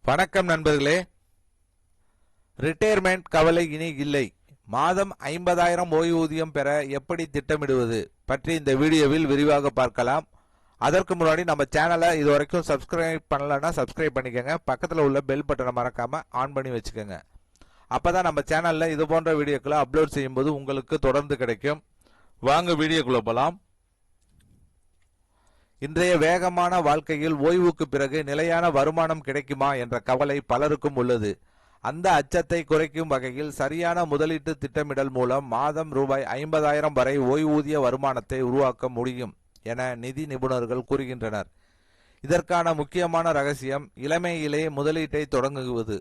வணக்கம் நண்பர்களே. ரிட்டையர்மெண்ட் கவலை இனி இல்லை. மாதம் 50,000 ஓய்வூதியம் பெற எப்படி திட்டமிடுவது பற்றி இந்த வீடியோவில் விரிவாக பார்க்கலாம். அதற்கு முன்னாடி நம்ம சேனலை இதுவரைக்கும் சப்ஸ்கிரைப் பண்ணலன்னா சப்ஸ்கிரைப் பண்ணிக்கோங்க. பக்கத்தில் உள்ள பெல் பட்டனை மறக்காம ஆன் பண்ணி வச்சுக்கோங்க. அப்பதான் நம்ம சேனல்ல இது போன்ற வீடியோக்களை அப்லோட் செய்யும்போது உங்களுக்கு தொடர்ந்து கிடைக்கும். வாங்க வீடியோக்குள்ள போலாம். இன்றைய வேகமான வாழ்க்கையில் ஓய்வுக்கு பிறகு நிலையான வருமானம் கிடைக்குமா என்ற கவலை பலருக்கும் உள்ளது. அந்த அச்சத்தை குறைக்கும் வகையில் சரியான முதலீட்டு திட்டமிடல் மூலம் மாதம் ரூபாய் 50,000 வரை ஓய்வூதிய வருமானத்தை உருவாக்க முடியும் என நிதி நிபுணர்கள் கூறுகின்றனர். இதற்கான முக்கியமான ரகசியம் இளமையிலே முதலீட்டை தொடங்குவது.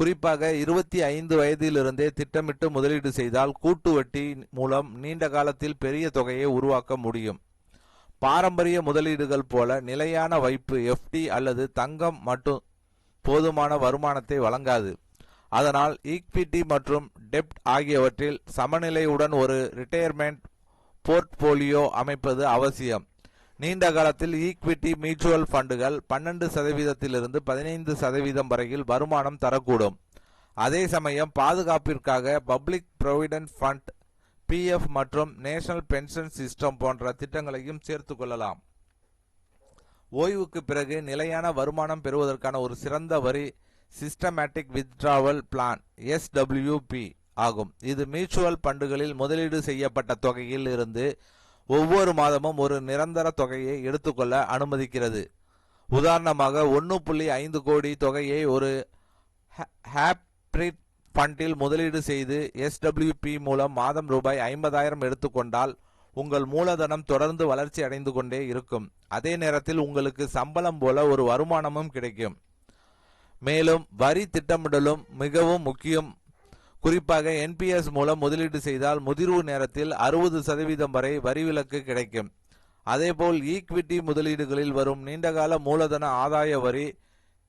குறிப்பாக 25 வயதிலிருந்தே திட்டமிட்டு முதலீடு செய்தால் கூட்டு வட்டி மூலம் நீண்ட காலத்தில் பெரிய தொகையை உருவாக்க முடியும். பாரம்பரிய முதலீடுகள் போல நிலையான வைப்பு எஃப்டி அல்லது தங்கம் மட்டும் போதுமான வருமானத்தை வழங்காது. அதனால் ஈக்விட்டி மற்றும் டெப்ட் ஆகியவற்றில் சமநிலையுடன் ஒரு ரிட்டையர்மெண்ட் போர்ட்போலியோ அமைப்பது அவசியம். நீண்ட காலத்தில் ஈக்விட்டி மியூச்சுவல் ஃபண்டுகள் 12% 15% வரையில் வருமானம் தரக்கூடும். அதே சமயம் பாதுகாப்பிற்காக பப்ளிக் ப்ரொவிடென்ட் ஃபண்ட், பிஎஃப் மற்றும் நேஷனல் பென்ஷன் சிஸ்டம் போன்ற திட்டங்களையும் சேர்த்து கொள்ளலாம். ஓய்வுக்கு பிறகு நிலையான வருமானம் பெறுவதற்கான ஒரு சிறந்த வரி சிஸ்டமேட்டிக் வித்ட்ராவல் பிளான் SWP ஆகும். இது மியூச்சுவல் ஃபண்டுகளில் முதலீடு செய்யப்பட்ட தொகையில் இருந்து ஒவ்வொரு மாதமும் ஒரு நிரந்தர தொகையை எடுத்துக்கொள்ள அனுமதிக்கிறது. உதாரணமாக 1.5 கோடி தொகையை ஒரு ஹைப்ரிட் ஃபண்டில் முதலீடு செய்து SWP மூலம் மாதம் ரூபாய் 50,000 எடுத்துக்கொண்டால் உங்கள் மூலதனம் தொடர்ந்து வளர்ச்சி அடைந்து கொண்டே இருக்கும். அதே நேரத்தில் உங்களுக்கு சம்பளம் போல ஒரு வருமானமும் கிடைக்கும். மேலும் வரி திட்டமிடலும் மிகவும் முக்கியம். குறிப்பாக NPS மூலம் முதலீடு செய்தால் முதிர்வு நேரத்தில் 60% வரை வரி விலக்கு கிடைக்கும். அதேபோல் ஈக்விட்டி முதலீடுகளில் வரும் நீண்டகால மூலதன ஆதாய வரி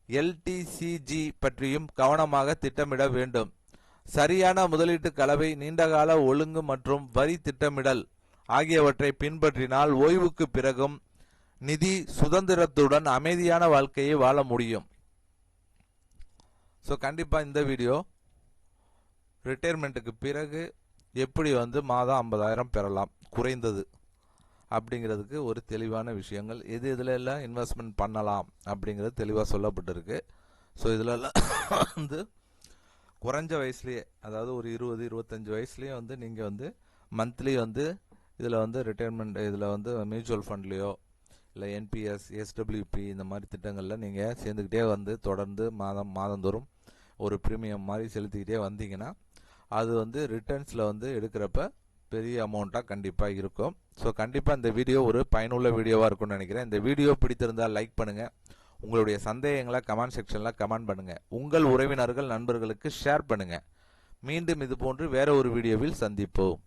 LTCG பற்றியும் கவனமாக திட்டமிட வேண்டும். சரியான முதலீட்டு கலவை, நீண்டகால ஒழுங்கு மற்றும் வரி திட்டமிடல் ஆகியவற்றை பின்பற்றினால் ஓய்வுக்கு பிறகும் நிதி சுதந்திரத்துடன் அமைதியான வாழ்க்கையை வாழ முடியும். கண்டிப்பா இந்த வீடியோ ரிட்டையர்மெண்ட்டுக்கு பிறகு எப்படி மாதம் 50,000 பெறலாம் குறைந்தது அப்படிங்கிறதுக்கு ஒரு தெளிவான விஷயங்கள், இதில் எல்லாம் இன்வெஸ்ட்மெண்ட் பண்ணலாம் அப்படிங்கிறது தெளிவாக சொல்லப்பட்டிருக்கு. இதில் குறைஞ்ச வயசுலேயே, அதாவது ஒரு 20-25 வயசுலேயே நீங்கள் மந்த்லி இதில் ரிட்டையர்மெண்ட், இதில் மியூச்சுவல் ஃபண்ட்லேயோ இல்லை NPS, SWP இந்த மாதிரி திட்டங்களில் நீங்கள் சேர்ந்துக்கிட்டே தொடர்ந்து மாதந்தோறும் ஒரு ப்ரீமியம் மாதிரி செலுத்திக்கிட்டே வந்தீங்கன்னா அது ரிட்டர்ன்ஸில் எடுக்கிறப்ப பெரிய அமௌண்ட்டாக கண்டிப்பாக இருக்கும். கண்டிப்பாக இந்த வீடியோ ஒரு பயனுள்ள வீடியோவாக இருக்கும்னு நினைக்கிறேன். இந்த வீடியோ பிடித்திருந்தால் லைக் பண்ணுங்கள். உங்களுடைய சந்தேகங்களை கமெண்ட் செக்ஷனில் கமெண்ட் பண்ணுங்கள். உங்கள் உறவினர்கள் நண்பர்களுக்கு ஷேர் பண்ணுங்கள். மீண்டும் இது போன்று வேற ஒரு வீடியோவில் சந்திப்போம்.